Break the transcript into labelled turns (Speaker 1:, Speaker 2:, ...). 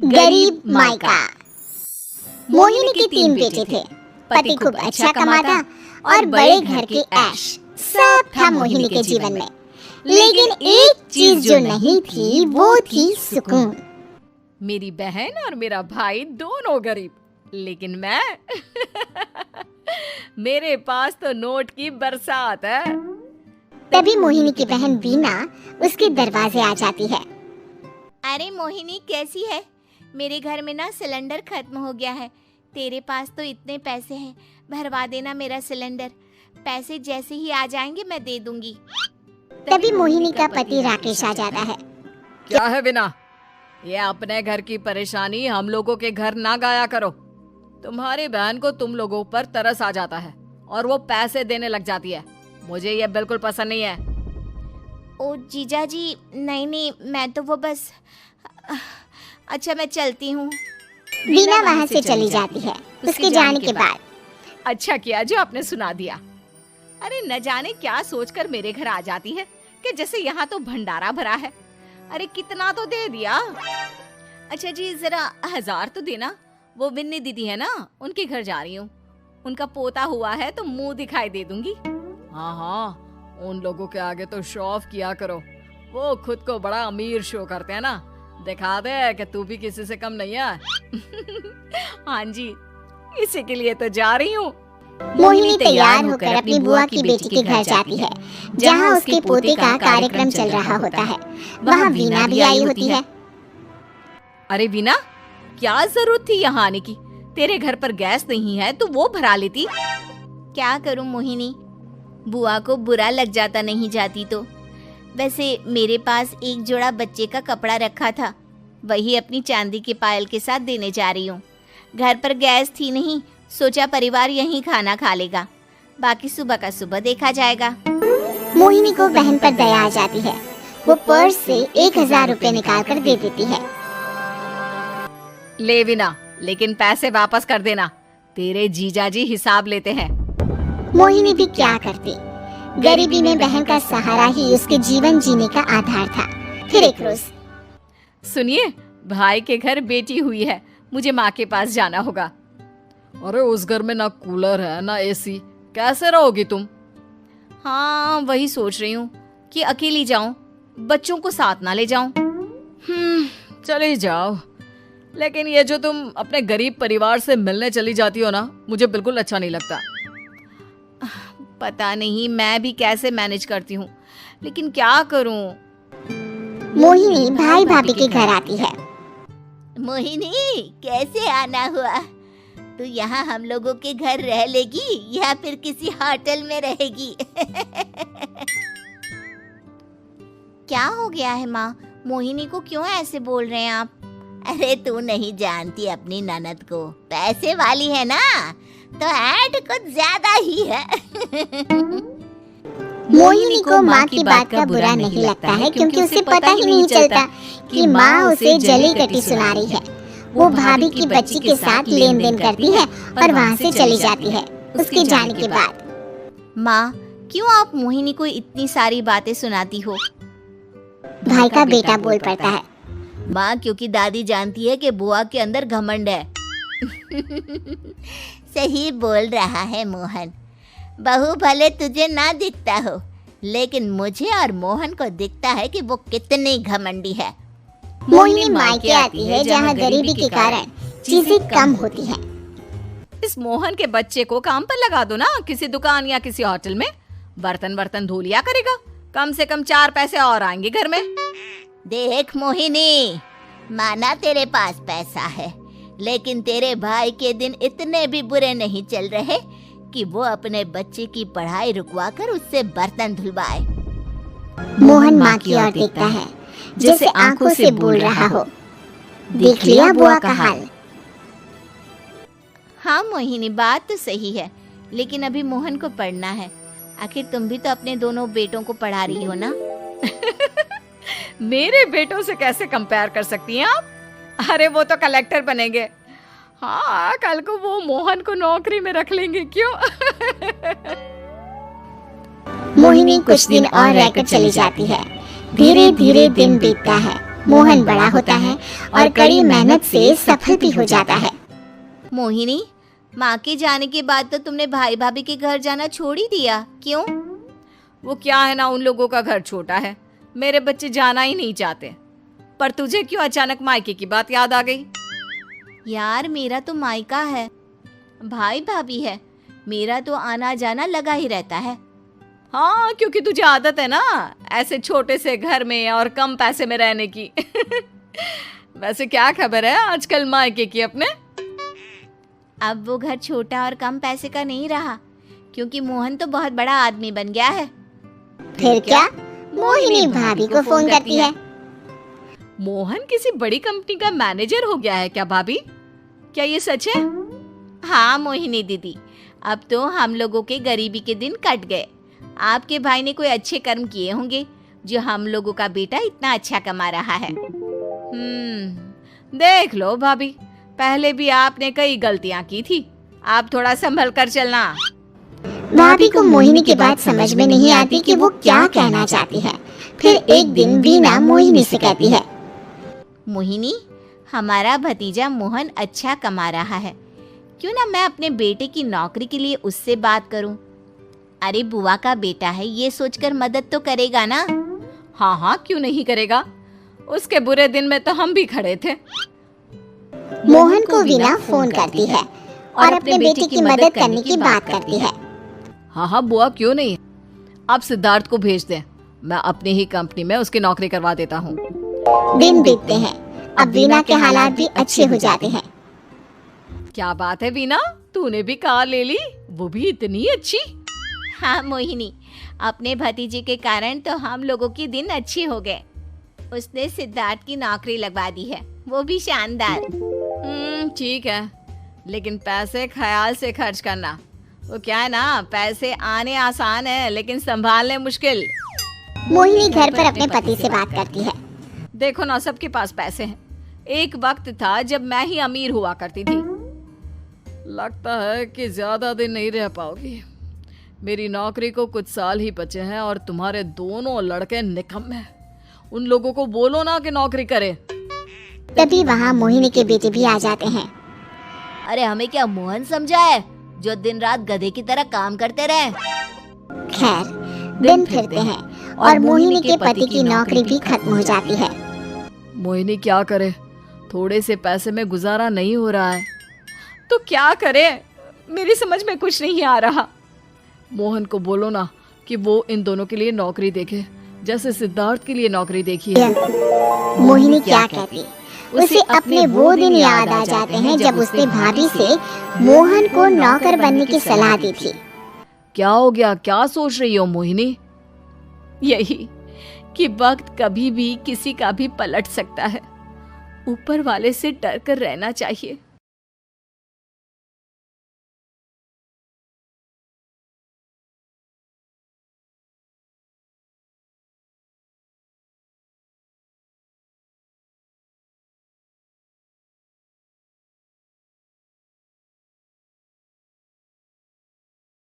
Speaker 1: गरीब मायका। मोहिनी के 3 बेटे थे। पति खूब अच्छा कमाता और बड़े घर के ऐश सब था मोहिनी के जीवन में। लेकिन एक चीज जो नहीं थी वो थी सुकून।
Speaker 2: मेरी बहन और मेरा भाई दोनों गरीब, लेकिन मैं मेरे पास तो नोट की बरसात है।
Speaker 1: तभी मोहिनी की बहन वीना उसके दरवाजे आ जाती है।
Speaker 3: अरे मोहिनी, कैसी है? मेरे घर में ना सिलेंडर खत्म हो गया है। तेरे पास तो इतने पैसे हैं, भरवा देना मेरा सिलेंडर। पैसे जैसे ही आ जाएंगे मैं दे दूंगी।
Speaker 1: तभी मोहिनी का पति राकेश आ जाता है।
Speaker 2: क्या है वीना, ये अपने घर की परेशानी हम लोगों के घर ना गाया करो। तुम्हारी बहन को तुम लोगों पर तरस आ जाता है और वो पैसे देने लग जाती है। मुझे ये बिल्कुल पसंद नहीं है।
Speaker 3: ओ जीजा जी, नहीं, मैं तो वो बस अच्छा मैं चलती हूँ।
Speaker 1: वीना वहाँ से चली जाती है। उसके जाने के बाद
Speaker 2: अच्छा किया जो आपने सुना दिया। अरे न जाने क्या सोचकर मेरे घर आ जाती है कि जैसे यहाँ तो भंडारा भरा है। अरे कितना तो दे दिया। अच्छा जी, जरा 1000 तो देना। वो बिन्नी दीदी है ना, उनके घर जा रही हूँ। उनका पोता हुआ है तो मुंह दिखाई दे दूंगी। हाँ, उन लोगों के आगे तो शो ऑफ किया करो। वो खुद को बड़ा अमीर शो करते हैं ना, दिखा दे कि तू भी किसी से कम नहीं है। हाँ जी, इसी के लिए तो जा रही हूँ।
Speaker 1: मोहिनी तैयार होकर अपनी बुआ की बेटी के घर जाती है, जहाँ उसके पोते का कार्यक्रम चल रहा होता है। वहाँ वीना भी आई होती है।
Speaker 2: अरे वीना, क्या जरूरत थी यहाँ आने की? तेरे घर पर गैस नहीं है तो वो भरा लेती।
Speaker 3: क्या करूं मोहिनी, बुआ को बुरा लग जाता नहीं जाती तो। वैसे मेरे पास एक जोड़ा बच्चे का कपड़ा रखा था, वही अपनी चांदी के पायल के साथ देने जा रही हूँ। घर पर गैस थी नहीं, सोचा परिवार यहीं खाना खा लेगा, बाकी सुबह का सुबह देखा जाएगा।
Speaker 1: मोहिनी को बहन पर दया आ जाती है। वो पर्स से 1000 रुपए निकाल कर दे देती है।
Speaker 2: ले वीना, लेकिन पैसे वापस कर देना, तेरे जीजाजी हिसाब लेते हैं।
Speaker 1: मोहिनी भी क्या करती, गरीबी में बहन का सहारा ही उसके जीवन जीने का आधार था। फिर एक रोज,
Speaker 2: सुनिए, भाई के घर बेटी हुई है, मुझे माँ के पास जाना होगा। अरे उस घर में ना कूलर है ना एसी, कैसे रहोगी तुम? हाँ, वही सोच रही हूँ कि अकेली जाऊं, बच्चों को साथ ना ले जाऊं। चले जाओ, लेकिन ये जो तुम अपने गरीब परिवार से मिलने चली जाती हो ना, मुझे बिल्कुल अच्छा नहीं लगता। पता नहीं मैं भी कैसे मैनेज करती हूँ, लेकिन क्या करूँ।
Speaker 1: मोहिनी भाई भाभी के घर आती है।
Speaker 3: मोहिनी, कैसे आना हुआ? तू यहाँ हम लोगों के घर रह लेगी या फिर किसी होटल में रहेगी? क्या हो गया है माँ? मोहिनी को क्यों ऐसे बोल रहे हैं आप? अरे तू नहीं जानती अपनी ननद को, पैसे वाली है ना, तो ऐड कुछ ज्यादा ही है।
Speaker 1: मोहिनी को माँ की बात का बुरा नहीं लगता है, क्योंकि उसे पता ही नहीं चलता कि माँ उसे जली कटी सुना रही है। वो भाभी की बच्ची के साथ लेन देन करती है और वहाँ से चली जाती है उसके जाने के बाद।
Speaker 3: माँ, क्यों आप मोहिनी को इतनी सारी बातें सुनाती हो?
Speaker 1: भाई का बेटा बोल पड़ता है।
Speaker 3: माँ, क्योंकि दादी जानती है कि बुआ के अंदर घमंड है। सही बोल रहा है मोहन। बहू भले तुझे ना दिखता हो, लेकिन मुझे और मोहन को दिखता है कि वो कितनी घमंडी है।
Speaker 1: मोहिनी मायके आती है, जहाँ गरीबी के कारण चीजें कम होती हैं।
Speaker 2: इस मोहन के बच्चे को काम पर लगा दो ना, किसी दुकान या किसी होटल में। बर्तन धो लिया करेगा, कम से कम 4 पैसे और आएंगे घर में।
Speaker 3: देख मोहिनी, माना तेरे पास पैसा है, लेकिन तेरे भाई के दिन इतने भी बुरे नहीं चल रहे कि वो अपने बच्चे की पढ़ाई रुकवा कर उससे बर्तन धुलवाए।
Speaker 1: मोहन माँ की ओर देखता है, जैसे आंखों से बोल रहा हो, देख लिया बुआ का हाल।
Speaker 3: हाँ मोहिनी, बात तो सही है, लेकिन अभी मोहन को पढ़ना है। आखिर तुम भी तो अपने दोनों बेटों को पढ़ा रही हो ना।
Speaker 2: मेरे बेटों से कैसे कंपेयर कर सकती हैं आप? अरे वो तो कलेक्टर बनेंगे। हाँ, कल को वो मोहन को नौकरी में रख लेंगे, क्यों?
Speaker 1: मोहिनी कुछ दिन और रहकर चली जाती है। धीरे धीरे दिन बीतता है मोहन बड़ा होता है और कड़ी मेहनत से सफल भी हो जाता है।
Speaker 3: मोहिनी, माँ के जाने के बाद तो तुमने भाई भाभी के घर जाना छोड़ ही दिया, क्यों?
Speaker 2: वो क्या है ना, उन लोगों का घर छोटा है, मेरे बच्चे जाना ही नहीं चाहते। पर तुझे क्यों अचानक मायके की बात याद आ गई?
Speaker 3: यार, मेरा तो मायका है, भाई भाभी है, मेरा तो आना जाना लगा ही रहता है।
Speaker 2: हाँ, क्योंकि तुझे आदत है ना ऐसे छोटे से घर में और कम पैसे में रहने की। वैसे क्या खबर है आजकल मायके की अपने?
Speaker 3: अब वो घर छोटा और कम पैसे का नहीं रहा, क्योंकि मोहन तो बहुत बड़ा आदमी बन गया है।
Speaker 1: फिर क्या? मोहिनी भाभी को फोन करती है।
Speaker 2: मोहन किसी बड़ी कंपनी का मैनेजर हो गया है क्या भाभी? क्या ये सच है?
Speaker 3: हाँ मोहिनी दीदी, अब तो हम लोगों के गरीबी के दिन कट गए। आपके भाई ने कोई अच्छे कर्म किए होंगे जो हम लोगों का बेटा इतना अच्छा कमा रहा है।
Speaker 2: देख लो भाभी, पहले भी आपने कई गलतियां की थी, आप थोड़ा संभल कर चलना।
Speaker 1: भाभी को मोहिनी की बात समझ में नहीं आती कि वो क्या कहना चाहती है। फिर एक दिन वीना मोहिनी से कहती है,
Speaker 3: मोहिनी, हमारा भतीजा मोहन अच्छा कमा रहा है, क्यों ना मैं अपने बेटे की नौकरी के लिए उससे बात करूं? अरे बुआ का बेटा है, ये सोचकर मदद तो करेगा ना?
Speaker 2: हाँ हाँ, क्यों नहीं करेगा, उसके बुरे दिन में तो हम भी खड़े थे।
Speaker 1: मोहन को वीना फोन करती है और अपने बेटे की मदद करने की बात करती है।
Speaker 2: हाँ हाँ बुआ, क्यों नहीं, आप सिद्धार्थ को भेज दें, मैं अपनी ही कंपनी में उसकी नौकरी करवा देता हूँ।
Speaker 1: दिन बीतते हैं, अब वीना के हालात भी अच्छे हो जाते हैं।
Speaker 2: क्या बात है वीना, तूने भी कार ले ली, वो भी इतनी अच्छी।
Speaker 3: हाँ मोहिनी, अपने भतीजे के कारण तो हम लोगों की दिन अच्छे हो गए। उसने सिद्धार्थ की नौकरी लगवा दी है, वो भी शानदार।
Speaker 2: ठीक है, लेकिन पैसे ख्याल से खर्च करना। वो क्या है ना, पैसे आने आसान है लेकिन संभालने मुश्किल।
Speaker 1: मोहिनी घर पर अपने पति से बात करती है।
Speaker 2: देखो ना, सबके पास पैसे हैं, एक वक्त था जब मैं ही अमीर हुआ करती थी। लगता है कि ज्यादा दिन नहीं रह पाओगी, मेरी नौकरी को कुछ साल ही बचे हैं और तुम्हारे दोनों लड़के निकम्मे हैं। उन लोगों को बोलो ना कि नौकरी करे।
Speaker 1: तभी वहाँ मोहिनी के बेटे भी आ जाते हैं।
Speaker 3: अरे हमें क्या मोहन समझा है जो दिन रात गधे की तरह काम करते रहे?
Speaker 1: खैर, दिन फिरते हैं और मोहिनी के पति की नौकरी भी खत्म हो जाती है।
Speaker 2: मोहिनी क्या करे, थोड़े से पैसे में गुजारा नहीं हो रहा है, तो क्या करे, मेरी समझ में कुछ नहीं आ रहा। मोहन को बोलो ना कि वो इन दोनों के लिए नौकरी देखे, जैसे सिद्धार्थ के लिए नौकरी देखी है।
Speaker 1: मोहिनी क्या कहती, उसे अपने वो दिन याद आ जाते हैं जब उसने भाभी से मोहन को नौकर बनने की सलाह दी थी।
Speaker 2: क्या हो गया, क्या सोच रही हो मोहिनी? यही कि वक्त कभी भी किसी का भी पलट सकता है, ऊपर वाले से डर कर रहना चाहिए।